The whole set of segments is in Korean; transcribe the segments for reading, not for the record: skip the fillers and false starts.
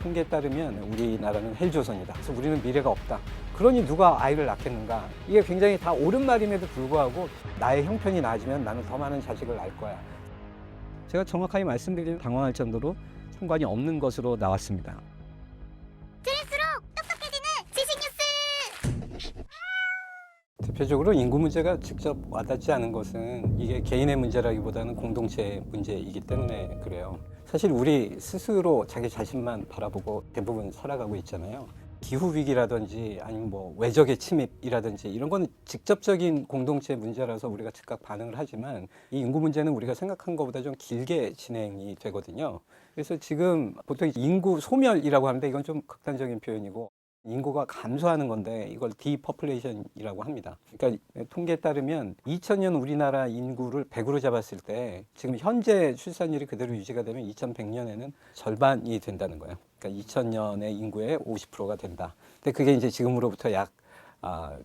통계에 따르면 우리나라는 헬조선이다. 그래서 우리는 미래가 없다. 그러니 누가 아이를 낳겠는가? 이게 굉장히 다 옳은 말임에도 불구하고 나의 형편이 나아지면 나는 더 많은 자식을 낳을 거야. 제가 정확하게 말씀드리면 당황할 정도로 상관이 없는 것으로 나왔습니다. 대표적으로 인구 문제가 직접 와닿지 않은 것은 이게 개인의 문제라기보다는 공동체의 문제이기 때문에 그래요. 사실 우리 스스로 자기 자신만 바라보고 대부분 살아가고 있잖아요. 기후 위기라든지 아니면 뭐 외적의 침입이라든지 이런 건 직접적인 공동체 문제라서 우리가 즉각 반응을 하지만 이 인구 문제는 우리가 생각한 것보다 좀 길게 진행이 되거든요. 그래서 지금 보통 인구 소멸이라고 하는데 이건 좀 극단적인 표현이고 인구가 감소하는 건데 이걸 디퍼플레이션이라고 합니다. 그러니까 통계에 따르면 2000년 우리나라 인구를 100으로 잡았을 때 지금 현재 출산율이 그대로 유지가 되면 2100년에는 절반이 된다는 거예요. 그러니까 2000년의 인구의 50%가 된다. 근데 그게 이제 지금으로부터 약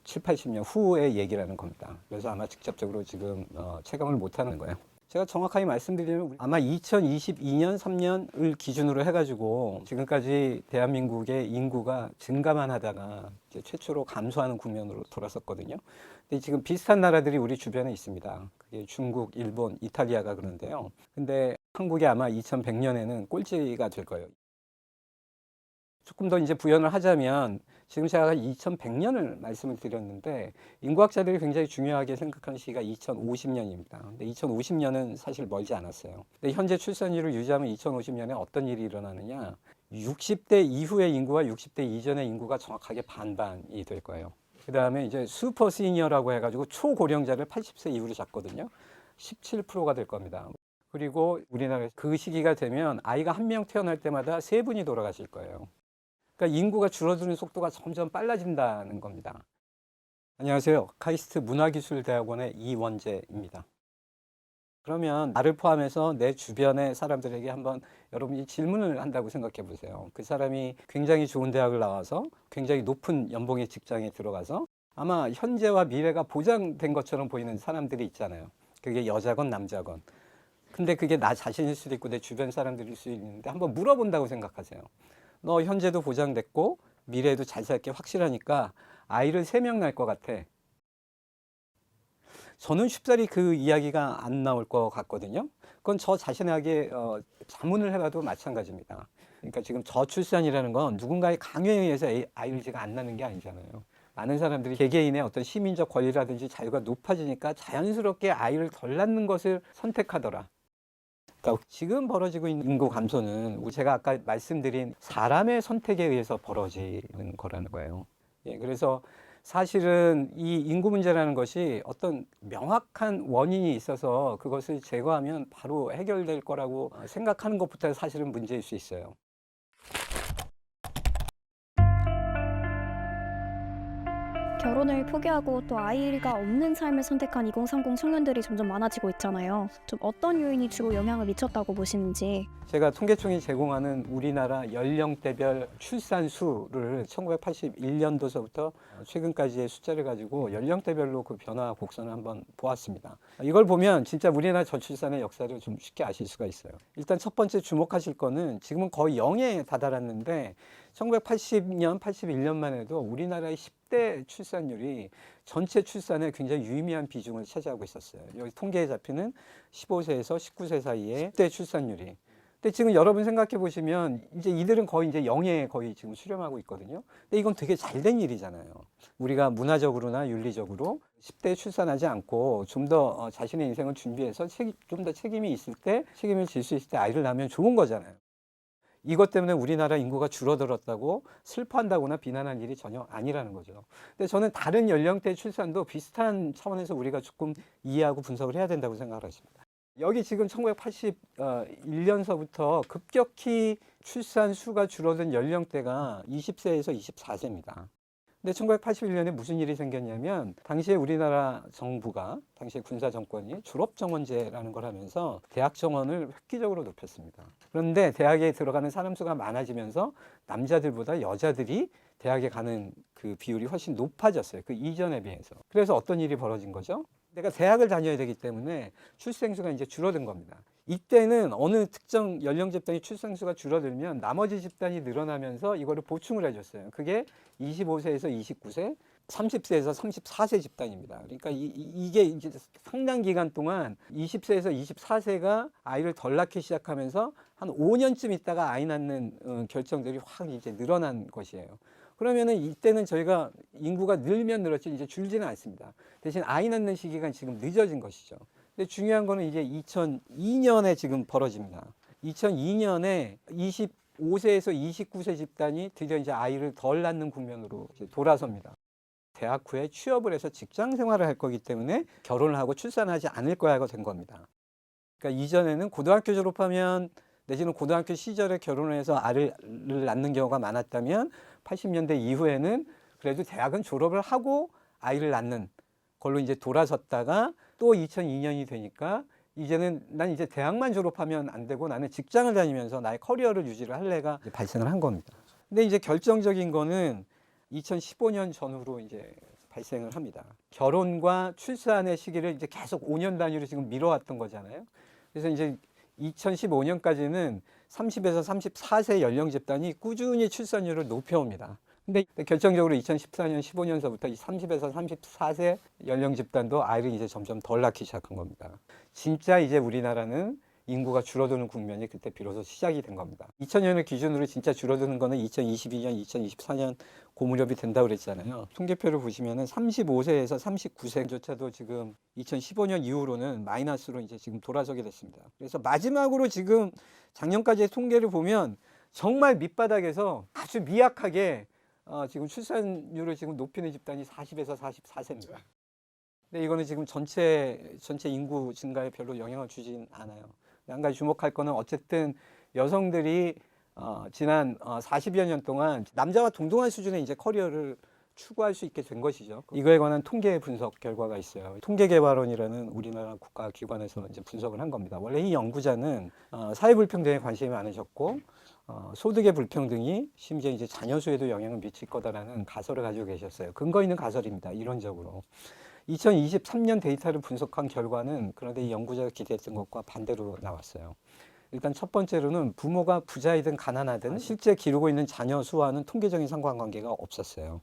7, 80년 후의 얘기라는 겁니다. 그래서 아마 직접적으로 지금 체감을 못하는 거예요. 제가 정확하게 말씀드리면 아마 2022년, 3년을 기준으로 해가지고 지금까지 대한민국의 인구가 증가만 하다가 이제 최초로 감소하는 국면으로 돌아섰거든요. 근데 지금 비슷한 나라들이 우리 주변에 있습니다. 그게 중국, 일본, 이탈리아가 그런데요. 근데 한국이 아마 2100년에는 꼴찌가 될 거예요. 조금 더 이제 부연을 하자면 지금 제가 2100년을 말씀을 드렸는데 인구학자들이 굉장히 중요하게 생각하는 시기가 2050년입니다. 근데 2050년은 사실 멀지 않았어요. 근데 현재 출산율을 유지하면 2050년에 어떤 일이 일어나느냐? 60대 이후의 인구와 60대 이전의 인구가 정확하게 반반이 될 거예요. 그 다음에 이제 슈퍼 시니어라고 해가지고 초고령자를 80세 이후로 잡거든요. 17%가 될 겁니다. 그리고 우리나라에서 그 시기가 되면 아이가 한 명 태어날 때마다 세 분이 돌아가실 거예요. 그러니까 인구가 줄어드는 속도가 점점 빨라진다는 겁니다. 안녕하세요. 카이스트 문화기술대학원의 이원재입니다. 그러면 나를 포함해서 내 주변의 사람들에게 한번 여러분이 질문을 한다고 생각해 보세요. 그 사람이 굉장히 좋은 대학을 나와서 굉장히 높은 연봉의 직장에 들어가서 아마 현재와 미래가 보장된 것처럼 보이는 사람들이 있잖아요. 그게 여자건 남자건. 근데 그게 나 자신일 수도 있고 내 주변 사람들일 수도 있는데 한번 물어본다고 생각하세요. 너 현재도 보장됐고 미래에도 잘 살게 확실하니까 아이를 3명 낳을 것 같아. 저는 쉽사리 그 이야기가 안 나올 것 같거든요. 그건 저 자신에게 자문을 해봐도 마찬가지입니다. 그러니까 지금 저출산이라는 건 누군가의 강요에 의해서 아이를 제가 안 낳는 게 아니잖아요. 많은 사람들이 개개인의 어떤 시민적 권리라든지 자유가 높아지니까 자연스럽게 아이를 덜 낳는 것을 선택하더라. 그러니까 지금 벌어지고 있는 인구 감소는 제가 아까 말씀드린 사람의 선택에 의해서 벌어지는 거라는 거예요. 예, 그래서 사실은 이 인구 문제라는 것이 어떤 명확한 원인이 있어서 그것을 제거하면 바로 해결될 거라고 생각하는 것부터 사실은 문제일 수 있어요. 결혼을 포기하고 또 아이가 없는 삶을 선택한 2030 청년들이 점점 많아지고 있잖아요. 좀 어떤 요인이 주로 영향을 미쳤다고 보시는지. 제가 통계청이 제공하는 우리나라 연령대별 출산 수를 1981년도서부터 최근까지의 숫자를 가지고 연령대별로 그 변화 곡선을 한번 보았습니다. 이걸 보면 진짜 우리나라 저출산의 역사를 좀 쉽게 아실 수가 있어요. 일단 첫 번째 주목하실 거는 지금은 거의 0에 다다랐는데 1980년, 81년만 해도 우리나라의 10대 출산율이 전체 출산에 굉장히 유의미한 비중을 차지하고 있었어요. 여기 통계에 잡히는 15세에서 19세 사이의 10대 출산율이. 근데 지금 여러분 생각해 보시면 이제 이들은 거의 이제 0에 거의 지금 수렴하고 있거든요. 근데 이건 되게 잘된 일이잖아요. 우리가 문화적으로나 윤리적으로 10대에 출산하지 않고 좀 더 자신의 인생을 준비해서 좀 더 책임이 있을 때, 책임을 질 수 있을 때 아이를 낳으면 좋은 거잖아요. 이것 때문에 우리나라 인구가 줄어들었다고 슬퍼한다거나 비난할 일이 전혀 아니라는 거죠. 근데 저는 다른 연령대 출산도 비슷한 차원에서 우리가 조금 이해하고 분석을 해야 된다고 생각을 하십니다. 여기 지금 1981년서부터 급격히 출산 수가 줄어든 연령대가 20세에서 24세입니다. 근데 1981년에 무슨 일이 생겼냐면 당시에 우리나라 정부가 당시에 군사 정권이 졸업 정원제라는 걸 하면서 대학 정원을 획기적으로 높였습니다. 그런데 대학에 들어가는 사람 수가 많아지면서 남자들보다 여자들이 대학에 가는 그 비율이 훨씬 높아졌어요. 그 이전에 비해서. 그래서 어떤 일이 벌어진 거죠? 내가 대학을 다녀야 되기 때문에 출생수가 이제 줄어든 겁니다. 이때는 어느 특정 연령 집단이 출생수가 줄어들면 나머지 집단이 늘어나면서 이거를 보충을 해줬어요. 그게 25세에서 29세, 30세에서 34세 집단입니다. 그러니까 이게 이제 상당 기간 동안 20세에서 24세가 아이를 덜 낳기 시작하면서 한 5년쯤 있다가 아이 낳는 결정들이 확 이제 늘어난 것이에요. 그러면은 이때는 저희가 인구가 늘면 늘었지 이제 줄지는 않습니다. 대신 아이 낳는 시기가 지금 늦어진 것이죠. 근데 중요한 거는 이제 2002년에 지금 벌어집니다. 2002년에 25세에서 29세 집단이 드디어 이제 아이를 덜 낳는 국면으로 이제 돌아섭니다. 대학 후에 취업을 해서 직장 생활을 할 거기 때문에 결혼을 하고 출산하지 않을 거야가 된 겁니다. 그러니까 이전에는 고등학교 졸업하면 내지는 고등학교 시절에 결혼을 해서 아이를 낳는 경우가 많았다면 80년대 이후에는 그래도 대학은 졸업을 하고 아이를 낳는 걸로 이제 돌아섰다가 또 2002년이 되니까 이제는 난 이제 대학만 졸업하면 안 되고 나는 직장을 다니면서 나의 커리어를 유지를 할래가 발생을 한 겁니다. 근데 이제 결정적인 거는 2015년 전후로 이제 발생을 합니다. 결혼과 출산의 시기를 이제 계속 5년 단위로 지금 미뤄왔던 거잖아요. 그래서 이제 2015년까지는 30에서 34세 연령 집단이 꾸준히 출산율을 높여옵니다. 근데 결정적으로 2014년, 15년서부터 이 30에서 34세 연령 집단도 아이를 이제 점점 덜 낳기 시작한 겁니다. 진짜 이제 우리나라는 인구가 줄어드는 국면이 그때 비로소 시작이 된 겁니다. 2000년을 기준으로 진짜 줄어드는 거는 2022년, 2024년 그 무렵이 된다고 그랬잖아요. 통계표를 보시면은 35세에서 39세조차도 지금 2015년 이후로는 마이너스로 이제 지금 돌아서게 됐습니다. 그래서 마지막으로 지금 작년까지의 통계를 보면 정말 밑바닥에서 아주 미약하게 지금 출산율을 지금 높이는 집단이 40에서 44세입니다. 근데 이거는 지금 전체 인구 증가에 별로 영향을 주진 않아요. 한 가지 주목할 거는 어쨌든 여성들이 지난 40여 년 동안 남자와 동등한 수준의 이제 커리어를 추구할 수 있게 된 것이죠. 이거에 관한 통계 분석 결과가 있어요. 통계개발원이라는 우리나라 국가기관에서 이제 분석을 한 겁니다. 원래 이 연구자는 사회불평등에 관심이 많으셨고 소득의 불평등이 심지어 이제 자녀 수에도 영향을 미칠 거다라는 가설을 가지고 계셨어요. 근거 있는 가설입니다. 이론적으로. 2023년 데이터를 분석한 결과는 그런데 이 연구자가 기대했던 것과 반대로 나왔어요. 일단 첫 번째로는 부모가 부자이든 가난하든 실제 기르고 있는 자녀 수와는 통계적인 상관관계가 없었어요.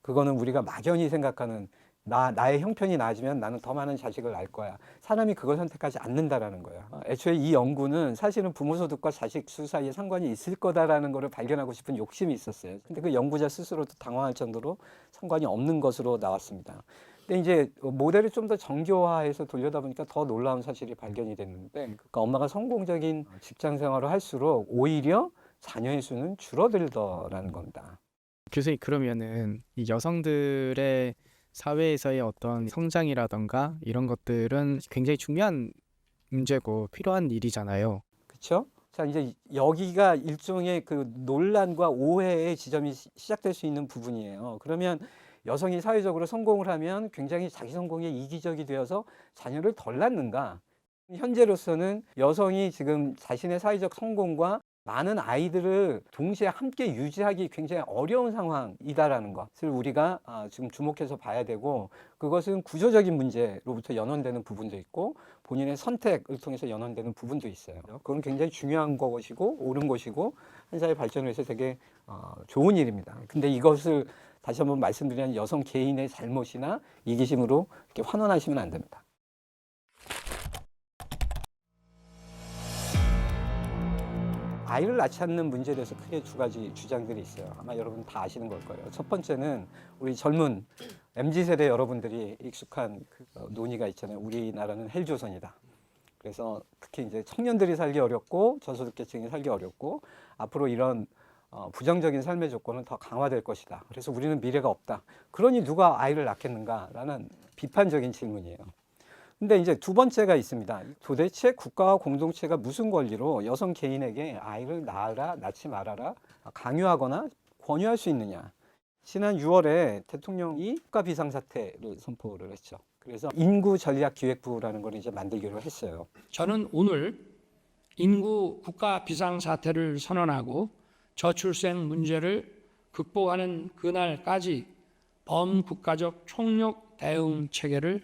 그거는 우리가 막연히 생각하는 나의 형편이 나아지면 나는 더 많은 자식을 낳을 거야. 사람이 그걸 선택하지 않는다라는 거예요. 애초에 이 연구는 사실은 부모 소득과 자식 수 사이에 상관이 있을 거다라는 것을 발견하고 싶은 욕심이 있었어요. 근데 그 연구자 스스로도 당황할 정도로 상관이 없는 것으로 나왔습니다. 근데 이제 모델을 좀 더 정교화해서 돌려다 보니까 더 놀라운 사실이 발견이 됐는데, 그러니까 엄마가 성공적인 직장 생활을 할수록 오히려 자녀의 수는 줄어들더라는 겁니다. 교수님, 그러면은 이 여성들의 사회에서의 어떤 성장이라던가 이런 것들은 굉장히 중요한 문제고 필요한 일이잖아요. 그렇죠? 자, 이제 여기가 일종의 그 논란과 오해의 지점이 시작될 수 있는 부분이에요. 그러면 여성이 사회적으로 성공을 하면 굉장히 자기 성공에 이기적이 되어서 자녀를 덜 낳는가? 현재로서는 여성이 지금 자신의 사회적 성공과 많은 아이들을 동시에 함께 유지하기 굉장히 어려운 상황이다라는 것을 우리가 지금 주목해서 봐야 되고, 그것은 구조적인 문제로부터 연원되는 부분도 있고 본인의 선택을 통해서 연원되는 부분도 있어요. 그건 굉장히 중요한 것이고 옳은 것이고 한 사회 발전을 위해서 되게 좋은 일입니다. 근데 이것을 다시 한번 말씀드리면 여성 개인의 잘못이나 이기심으로 이렇게 환원하시면 안 됩니다. 아이를 낳지 않는 문제에 대해서 크게 두 가지 주장들이 있어요. 아마 여러분 다 아시는 걸 거예요. 첫 번째는 우리 젊은 MZ세대 여러분들이 익숙한 그 논의가 있잖아요. 우리나라는 헬조선이다. 그래서 특히 이제 청년들이 살기 어렵고 저소득계층이 살기 어렵고 앞으로 이런 부정적인 삶의 조건은 더 강화될 것이다. 그래서 우리는 미래가 없다. 그러니 누가 아이를 낳겠는가라는 비판적인 질문이에요. 근데 이제 두 번째가 있습니다. 도대체 국가와 공동체가 무슨 권리로 여성 개인에게 아이를 낳으라, 낳지 말아라 강요하거나 권유할 수 있느냐. 지난 6월에 대통령이 국가 비상사태를 선포를 했죠. 그래서 인구전략기획부라는 걸 이제 만들기로 했어요. 저는 오늘 인구 국가 비상사태를 선언하고 저출생 문제를 극복하는 그날까지 범국가적 총력 대응 체계를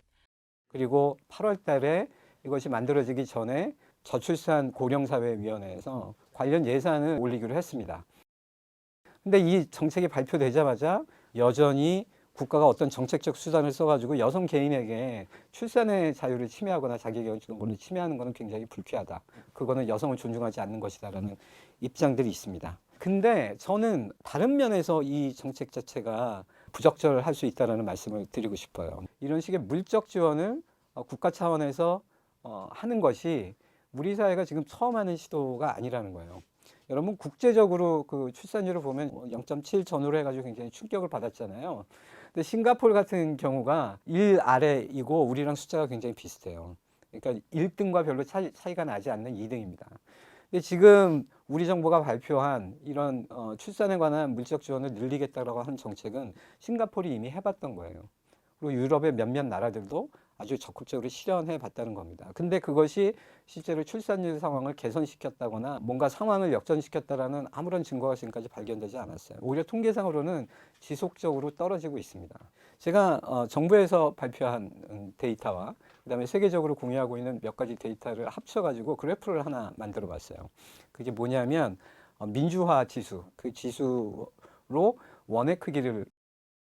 그리고 8월 달에 이것이 만들어지기 전에 저출산 고령사회위원회에서 관련 예산을 올리기로 했습니다. 근데 이 정책이 발표되자마자 여전히 국가가 어떤 정책적 수단을 써가지고 여성 개인에게 출산의 자유를 침해하거나 자기결정권을 침해하는 것은 굉장히 불쾌하다. 그거는 여성을 존중하지 않는 것이다라는 입장들이 있습니다. 근데 저는 다른 면에서 이 정책 자체가 부적절할 수 있다는 말씀을 드리고 싶어요. 이런 식의 물적 지원을 국가 차원에서 하는 것이 우리 사회가 지금 처음 하는 시도가 아니라는 거예요. 여러분 국제적으로 그 출산율을 보면 0.7 전후로 해가지고 굉장히 충격을 받았잖아요. 근데 싱가포르 같은 경우가 1 아래이고 우리랑 숫자가 굉장히 비슷해요. 그러니까 1등과 별로 차이가 나지 않는 2등입니다. 근데 지금 우리 정부가 발표한 이런 출산에 관한 물적 지원을 늘리겠다라고 하는 정책은 싱가포르이 이미 해봤던 거예요. 그리고 유럽의 몇몇 나라들도 아주 적극적으로 실현해 봤다는 겁니다. 근데 그것이 실제로 출산율 상황을 개선시켰다거나 뭔가 상황을 역전시켰다라는 아무런 증거가 지금까지 발견되지 않았어요. 오히려 통계상으로는 지속적으로 떨어지고 있습니다. 제가 정부에서 발표한 데이터와 그다음에 세계적으로 공유하고 있는 몇 가지 데이터를 합쳐가지고 그래프를 하나 만들어 봤어요. 그게 뭐냐면 민주화 지수, 그 지수로 원의 크기를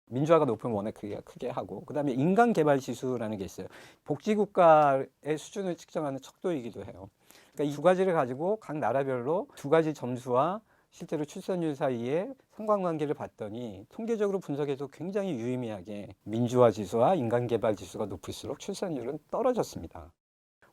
민주화가 높은 원의 크기가 크게 하고 그다음에 인간 개발 지수라는 게 있어요. 복지국가의 수준을 측정하는 척도이기도 해요. 그러니까 이 두 가지를 가지고 각 나라별로 두 가지 점수와 실제로 출산율 사이에 상관관계를 봤더니 통계적으로 분석해도 굉장히 유의미하게 민주화 지수와 인간 개발 지수가 높을수록 출산율은 떨어졌습니다.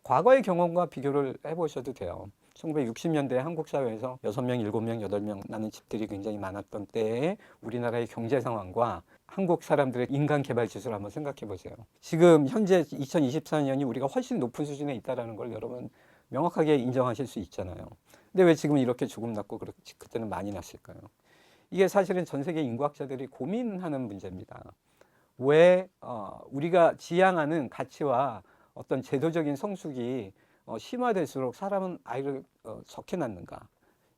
과거의 경험과 비교를 해보셔도 돼요. 1960년대 한국 사회에서 6명, 7명, 8명 나는 집들이 굉장히 많았던 때에 우리나라의 경제 상황과 한국 사람들의 인간 개발 지수를 한번 생각해 보세요. 지금 현재 2024년이 우리가 훨씬 높은 수준에 있다는 걸 여러분 명확하게 인정하실 수 있잖아요. 근데 왜 지금 이렇게 조금 낮고 그때는 많이 났을까요? 이게 사실은 전 세계 인구학자들이 고민하는 문제입니다. 왜 우리가 지향하는 가치와 어떤 제도적인 성숙이 심화될수록 사람은 아이를 적게 낳는가?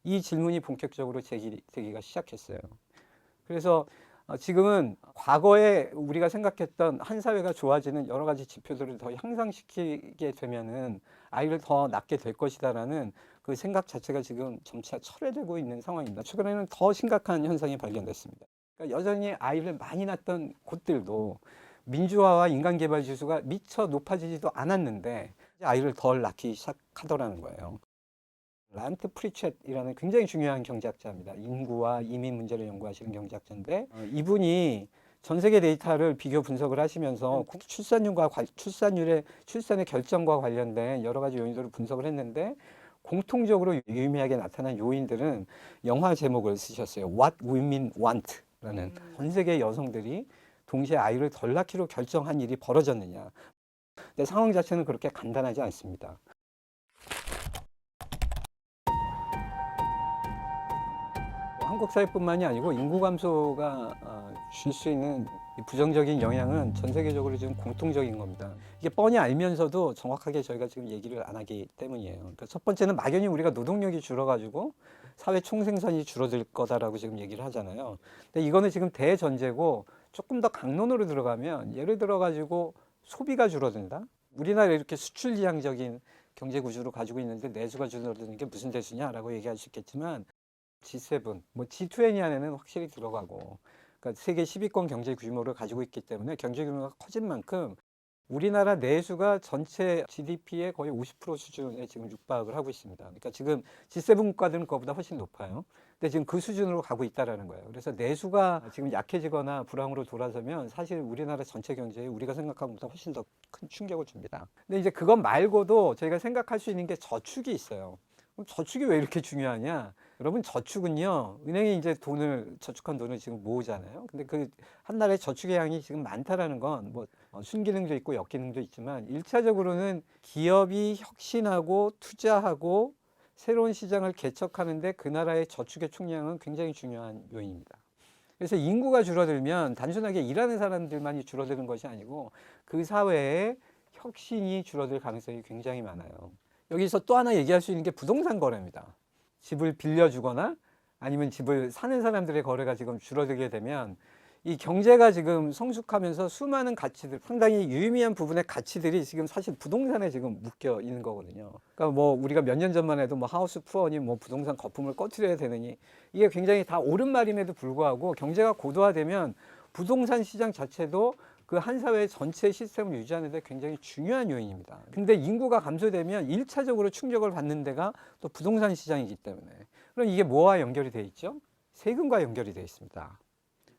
이 질문이 본격적으로 제기가 시작했어요. 그래서 지금은 과거에 우리가 생각했던 한 사회가 좋아지는 여러 가지 지표들을 더 향상시키게 되면은 아이를 더 낳게 될 것이다라는 그 생각 자체가 지금 점차 철회되고 있는 상황입니다. 최근에는 더 심각한 현상이 발견됐습니다. 그러니까 여전히 아이를 많이 낳던 곳들도 민주화와 인간개발 지수가 미처 높아지지도 않았는데 아이를 덜 낳기 시작하더라는 거예요. 란트 프리쳇이라는 굉장히 중요한 경제학자입니다. 인구와 이민 문제를 연구하시는 경제학자인데 이분이 전 세계 데이터를 비교 분석을 하시면서 출산의 결정과 관련된 여러 가지 요인들을 분석을 했는데 공통적으로 유의미하게 나타난 요인들은 영화 제목을 쓰셨어요. What Women Want라는 전 세계 여성들이 동시에 아이를 덜 낳기로 결정한 일이 벌어졌느냐. 근데 상황 자체는 그렇게 간단하지 않습니다. 한국 사회뿐만이 아니고 인구 감소가 줄 수 있는 부정적인 영향은 전 세계적으로 지금 공통적인 겁니다. 이게 뻔히 알면서도 정확하게 저희가 지금 얘기를 안 하기 때문이에요. 그러니까 첫 번째는 막연히 우리가 노동력이 줄어가지고 사회 총생산이 줄어들 거다라고 지금 얘기를 하잖아요. 근데 이거는 지금 대전제고 조금 더 강론으로 들어가면 예를 들어가지고 소비가 줄어든다. 우리나라 이렇게 수출 지향적인 경제 구조를 가지고 있는데 내수가 줄어드는 게 무슨 대수냐라고 얘기할 수 있겠지만 G7, 뭐 G20 안에는 확실히 들어가고, 그러니까 세계 10위권 경제 규모를 가지고 있기 때문에 경제 규모가 커진 만큼 우리나라 내수가 전체 GDP의 거의 50% 수준에 지금 육박을 하고 있습니다. 그러니까 지금 G7 국가들은 그거보다 훨씬 높아요. 근데 지금 그 수준으로 가고 있다라는 거예요. 그래서 내수가 지금 약해지거나 불황으로 돌아서면 사실 우리나라 전체 경제에 우리가 생각한 것보다 훨씬 더 큰 충격을 줍니다. 근데 이제 그것 말고도 저희가 생각할 수 있는 게 저축이 있어요. 그럼 저축이 왜 이렇게 중요하냐? 여러분 저축은요, 은행에 이제 저축한 돈을 지금 모으잖아요. 근데 그 한 달에 저축의 양이 지금 많다라는 건 뭐 순기능도 있고 역기능도 있지만 1차적으로는 기업이 혁신하고 투자하고 새로운 시장을 개척하는데 그 나라의 저축의 총량은 굉장히 중요한 요인입니다. 그래서 인구가 줄어들면 단순하게 일하는 사람들만이 줄어드는 것이 아니고 그 사회에 혁신이 줄어들 가능성이 굉장히 많아요. 여기서 또 하나 얘기할 수 있는 게 부동산 거래입니다. 집을 빌려주거나 아니면 집을 사는 사람들의 거래가 지금 줄어들게 되면 이 경제가 지금 성숙하면서 수많은 가치들, 상당히 유의미한 부분의 가치들이 지금 사실 부동산에 지금 묶여 있는 거거든요. 그러니까 뭐 우리가 몇 년 전만 해도 뭐 하우스 푸어니 뭐 부동산 거품을 꺼트려야 되느니 이게 굉장히 다 옳은 말임에도 불구하고 경제가 고도화되면 부동산 시장 자체도 그 한 사회의 전체 시스템을 유지하는 데 굉장히 중요한 요인입니다. 근데 인구가 감소되면 1차적으로 충격을 받는 데가 또 부동산 시장이기 때문에. 그럼 이게 뭐와 연결이 돼 있죠? 세금과 연결이 돼 있습니다.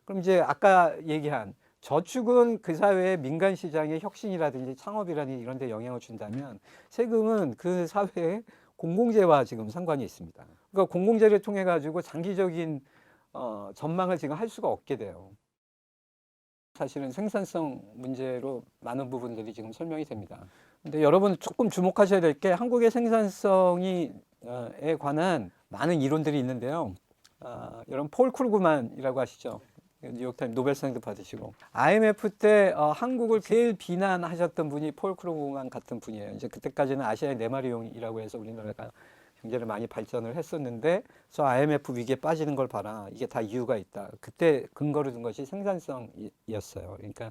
그럼 이제 아까 얘기한 저축은 그 사회의 민간 시장의 혁신이라든지 창업이라든지 이런 데 영향을 준다면 세금은 그 사회의 공공재와 지금 상관이 있습니다. 그러니까 공공재를 통해 가지고 장기적인 전망을 지금 할 수가 없게 돼요. 사실은 생산성 문제로 많은 부분들이 지금 설명이 됩니다. 근데 여러분 조금 주목하셔야 될 게 한국의 생산성에 관한 많은 이론들이 있는데요. 여러분 폴 크루그만이라고 아시죠? 뉴욕타임 노벨상도 받으시고 IMF 때 한국을 제일 비난하셨던 분이 폴 크루그만 같은 분이에요. 이제 그때까지는 아시아의 네 마리 용이라고 해서 우리나라가 경제를 많이 발전을 했었는데 저 IMF 위기에 빠지는 걸 봐라. 이게 다 이유가 있다. 그때 근거를 둔 것이 생산성이었어요. 그러니까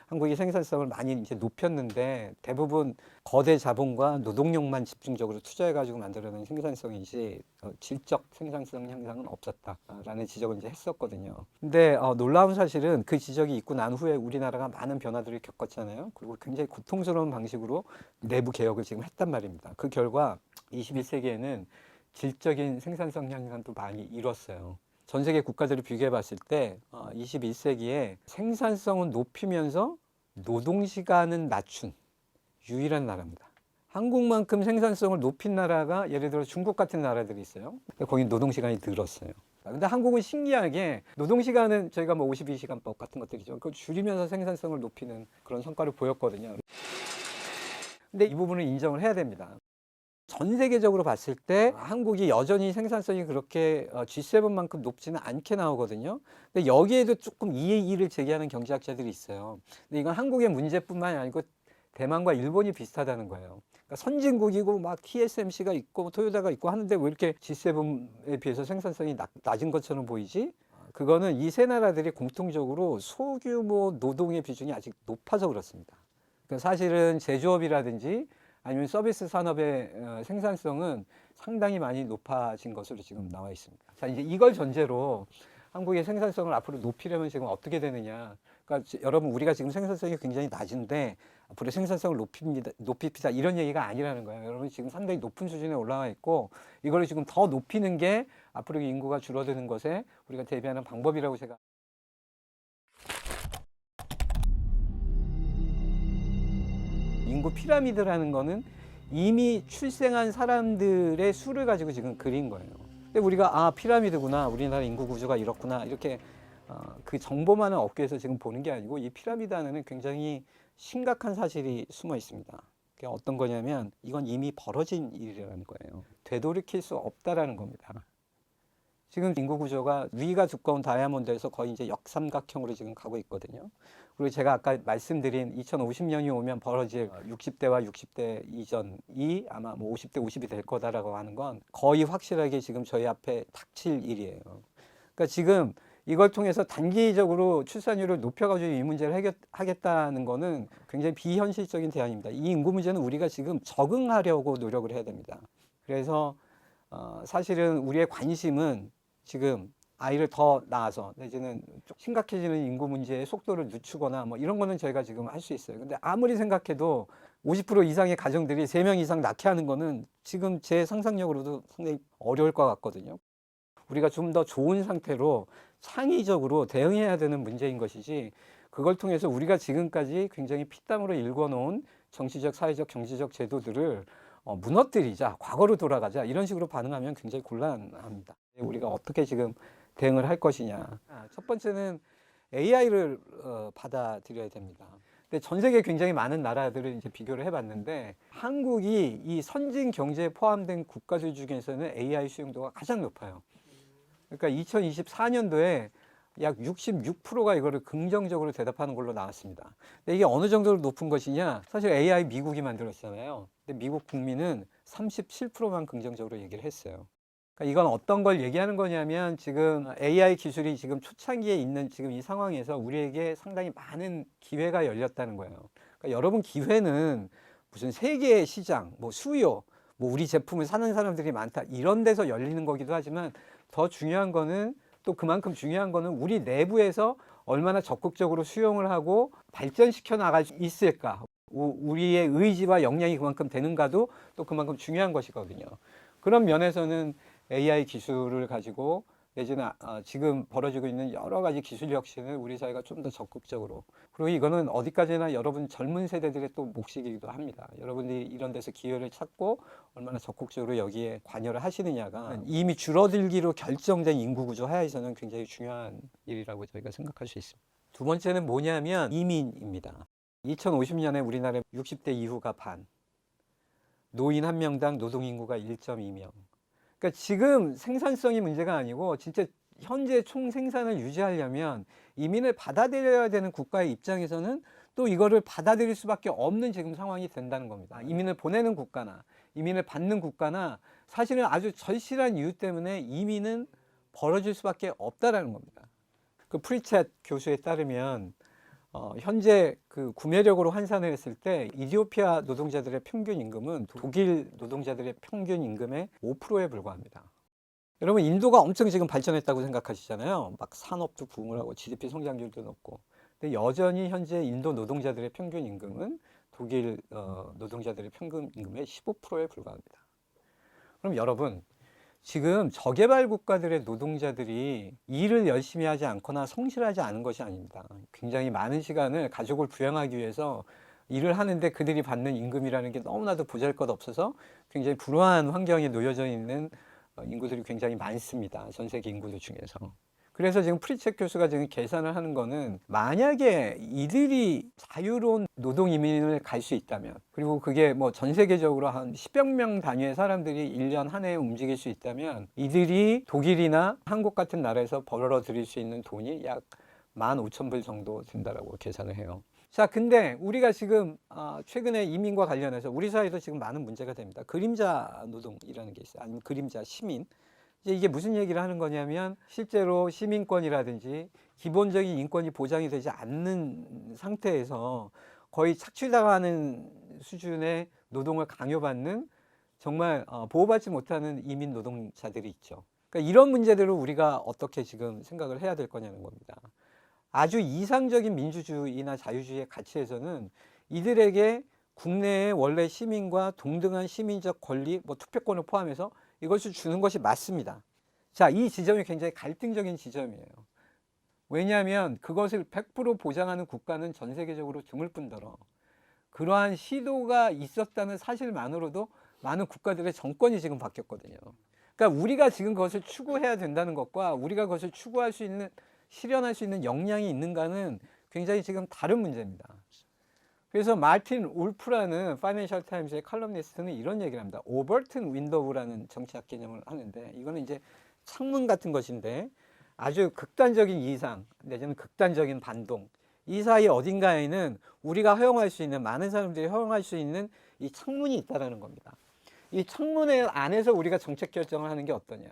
한국이 생산성을 많이 이제 높였는데 대부분 거대 자본과 노동력만 집중적으로 투자해가지고 만들어낸 생산성이지 질적 생산성 향상은 없었다라는 지적을 이제 했었거든요. 근데 놀라운 사실은 그 지적이 있고 난 후에 우리나라가 많은 변화들을 겪었잖아요. 그리고 굉장히 고통스러운 방식으로 내부 개혁을 지금 했단 말입니다. 그 결과 21세기에는 질적인 생산성 향상도 많이 이뤘어요. 전 세계 국가들을 비교해 봤을 때 21세기에 생산성은 높이면서 노동시간은 낮춘 유일한 나라입니다. 한국만큼 생산성을 높인 나라가 예를 들어 중국 같은 나라들이 있어요. 근데 거기 노동시간이 늘었어요. 근데 한국은 신기하게 노동시간은 저희가 뭐 52시간법 같은 것들이죠. 그걸 줄이면서 생산성을 높이는 그런 성과를 보였거든요. 근데 이 부분을 인정을 해야 됩니다. 전 세계적으로 봤을 때 한국이 여전히 생산성이 그렇게 G7만큼 높지는 않게 나오거든요. 근데 여기에도 조금 이의를 제기하는 경제학자들이 있어요. 근데 이건 한국의 문제뿐만이 아니고 대만과 일본이 비슷하다는 거예요. 그러니까 선진국이고 막 TSMC가 있고 토요타가 있고 하는데 왜 이렇게 G7에 비해서 생산성이 낮은 것처럼 보이지? 그거는 이 세 나라들이 공통적으로 소규모 노동의 비중이 아직 높아서 그렇습니다. 그러니까 사실은 제조업이라든지 아니면 서비스 산업의 생산성은 상당히 많이 높아진 것으로 지금 나와 있습니다. 자, 이제 이걸 전제로 한국의 생산성을 앞으로 높이려면 지금 어떻게 되느냐. 그러니까 여러분, 우리가 지금 생산성이 굉장히 낮은데 앞으로 생산성을 높입시다. 이런 얘기가 아니라는 거예요. 여러분, 지금 상당히 높은 수준에 올라와 있고 이걸 지금 더 높이는 게 앞으로 인구가 줄어드는 것에 우리가 대비하는 방법이라고 제가 인구 피라미드라는 거는 이미 출생한 사람들의 수를 가지고 지금 그린 거예요. 근데 우리가 피라미드구나, 우리나라 인구 구조가 이렇구나 이렇게 그 정보만을 얻기 위해서 지금 보는 게 아니고 이 피라미드 안에는 굉장히 심각한 사실이 숨어 있습니다. 그게 어떤 거냐면 이건 이미 벌어진 일이라는 거예요. 되돌이킬 수 없다라는 겁니다. 지금 인구 구조가 위가 두꺼운 다이아몬드에서 거의 이제 역삼각형으로 지금 가고 있거든요. 그리고 제가 아까 말씀드린 2050년이 오면 벌어질 60대와 60대 이전이 아마 뭐 50대 50이 될 거다라고 하는 건 거의 확실하게 지금 저희 앞에 닥칠 일이에요. 그러니까 지금 이걸 통해서 단기적으로 출산율을 높여가지고 이 문제를 해결하겠다는 거는 굉장히 비현실적인 대안입니다. 이 인구 문제는 우리가 지금 적응하려고 노력을 해야 됩니다. 그래서 사실은 우리의 관심은 지금 아이를 더 낳아서 내지는 심각해지는 인구 문제의 속도를 늦추거나 뭐 이런 거는 저희가 지금 할 수 있어요. 근데 아무리 생각해도 50% 이상의 가정들이 3명 이상 낳게 하는 거는 지금 제 상상력으로도 상당히 어려울 것 같거든요. 우리가 좀 더 좋은 상태로 창의적으로 대응해야 되는 문제인 것이지 그걸 통해서 우리가 지금까지 굉장히 피땀으로 일궈놓은 정치적, 사회적, 경제적 제도들을 무너뜨리자, 과거로 돌아가자 이런 식으로 반응하면 굉장히 곤란합니다. 우리가 어떻게 지금 대응을 할 것이냐. 첫 번째는 AI를 받아들여야 됩니다. 근데 전 세계 굉장히 많은 나라들을 이제 비교를 해봤는데 한국이 이 선진 경제에 포함된 국가들 중에서는 AI 수용도가 가장 높아요. 그러니까 2024년도에 약 66%가 이거를 긍정적으로 대답하는 걸로 나왔습니다. 근데 이게 어느 정도로 높은 것이냐? 사실 AI 미국이 만들었잖아요. 근데 미국 국민은 37%만 긍정적으로 얘기를 했어요. 그러니까 이건 어떤 걸 얘기하는 거냐면 지금 AI 기술이 지금 초창기에 있는 지금 이 상황에서 우리에게 상당히 많은 기회가 열렸다는 거예요. 그러니까 여러분 기회는 무슨 세계 시장, 뭐 수요, 뭐 우리 제품을 사는 사람들이 많다 이런 데서 열리는 거기도 하지만 더 중요한 거는 또 그만큼 중요한 거는 우리 내부에서 얼마나 적극적으로 수용을 하고 발전시켜 나갈 수 있을까. 우리의 의지와 역량이 그만큼 되는가도 또 그만큼 중요한 것이거든요. 그런 면에서는 AI 기술을 가지고 내지는 지금 벌어지고 있는 여러 가지 기술 혁신을 우리 사회가 좀 더 적극적으로, 그리고 이거는 어디까지나 여러분 젊은 세대들의 또 몫이기도 합니다. 여러분들이 이런 데서 기회를 찾고 얼마나 적극적으로 여기에 관여를 하시느냐가 이미 줄어들기로 결정된 인구 구조 하에서는 굉장히 중요한 일이라고 저희가 생각할 수 있습니다. 두 번째는 뭐냐면 이민입니다. 2050년에 우리나라 60대 이후가 반, 노인 한 명당 노동인구가 1.2명. 그러니까 지금 생산성이 문제가 아니고 진짜 현재 총 생산을 유지하려면 이민을 받아들여야 되는 국가의 입장에서는 또 이거를 받아들일 수밖에 없는 지금 상황이 된다는 겁니다. 이민을 보내는 국가나 이민을 받는 국가나 사실은 아주 절실한 이유 때문에 이민은 벌어질 수밖에 없다라는 겁니다. 그 프리챗 교수에 따르면 현재 그 구매력으로 환산을 했을 때 이디오피아 노동자들의 평균 임금은 독일 노동자들의 평균 임금의 5%에 불과합니다. 여러분 인도가 엄청 지금 발전했다고 생각하시잖아요. 막 산업도 부흥을 하고 GDP 성장률도 높고. 근데 여전히 현재 인도 노동자들의 평균 임금은 독일 노동자들의 평균 임금의 15%에 불과합니다. 그럼 여러분 지금 저개발 국가들의 노동자들이 일을 열심히 하지 않거나 성실하지 않은 것이 아닙니다. 굉장히 많은 시간을 가족을 부양하기 위해서 일을 하는데 그들이 받는 임금이라는 게 너무나도 보잘것없어서 굉장히 불우한 환경에 놓여져 있는 인구들이 굉장히 많습니다. 전 세계 인구들 중에서. 그래서 지금 프리챗 교수가 지금 계산을 하는 거는 만약에 이들이 자유로운 노동 이민을 갈 수 있다면, 그리고 그게 뭐 전 세계적으로 한 10여 명 단위의 사람들이 1년 한 해에 움직일 수 있다면 이들이 독일이나 한국 같은 나라에서 벌어들일 수 있는 돈이 약 15,000불 정도 된다라고 계산을 해요. 자, 근데 우리가 지금 최근에 이민과 관련해서 우리 사회도 지금 많은 문제가 됩니다. 그림자 노동이라는 게 있어요. 아니면 그림자 시민. 이제 이게 무슨 얘기를 하는 거냐면 실제로 시민권이라든지 기본적인 인권이 보장이 되지 않는 상태에서 거의 착취당하는 수준의 노동을 강요받는 정말 보호받지 못하는 이민 노동자들이 있죠. 그러니까 이런 문제들을 우리가 어떻게 지금 생각을 해야 될 거냐는 겁니다. 아주 이상적인 민주주의나 자유주의의 가치에서는 이들에게 국내의 원래 시민과 동등한 시민적 권리, 뭐 투표권을 포함해서 이것을 주는 것이 맞습니다. 자, 이 지점이 굉장히 갈등적인 지점이에요. 왜냐하면 그것을 100% 보장하는 국가는 전 세계적으로 드물 뿐더러 그러한 시도가 있었다는 사실만으로도 많은 국가들의 정권이 지금 바뀌었거든요. 그러니까 우리가 지금 그것을 추구해야 된다는 것과 우리가 그것을 추구할 수 있는, 실현할 수 있는 역량이 있는가는 굉장히 지금 다른 문제입니다. 그래서 마틴 울프라는 파이낸셜 타임즈의 칼럼니스트는 이런 얘기를 합니다. 오버튼 윈도우라는 정치학 개념을 하는데 이거는 이제 창문 같은 것인데 아주 극단적인 이상 내지는 극단적인 반동, 이 사이 어딘가에는 우리가 허용할 수 있는, 많은 사람들이 허용할 수 있는 이 창문이 있다는 겁니다. 이 창문의 안에서 우리가 정책 결정을 하는 게 어떠냐.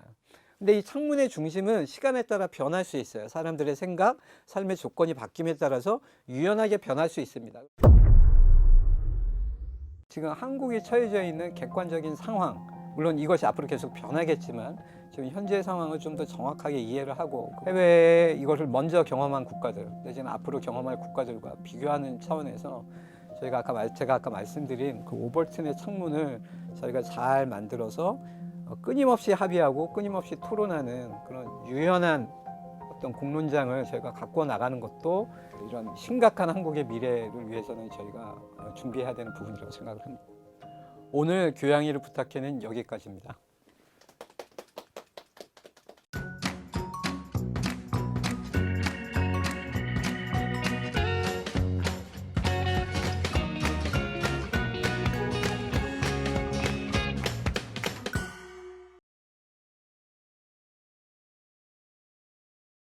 근데 이 창문의 중심은 시간에 따라 변할 수 있어요. 사람들의 생각, 삶의 조건이 바뀜에 따라서 유연하게 변할 수 있습니다. 지금 한국이 처해져 있는 객관적인 상황, 물론 이것이 앞으로 계속 변하겠지만 지금 현재 상황을 좀 더 정확하게 이해를 하고 해외에 이것을 먼저 경험한 국가들 내지는 앞으로 경험할 국가들과 비교하는 차원에서 제가 아까 말씀드린 그 오버튼의 창문을 저희가 잘 만들어서 끊임없이 합의하고 끊임없이 토론하는 그런 유연한 어떤 공론장을 저희가 갖고 나가는 것도 이런 심각한 한국의 미래를 위해서는 저희가 준비해야 되는 부분이라고 생각을 합니다. 오늘 교양이를 부탁해는 여기까지입니다.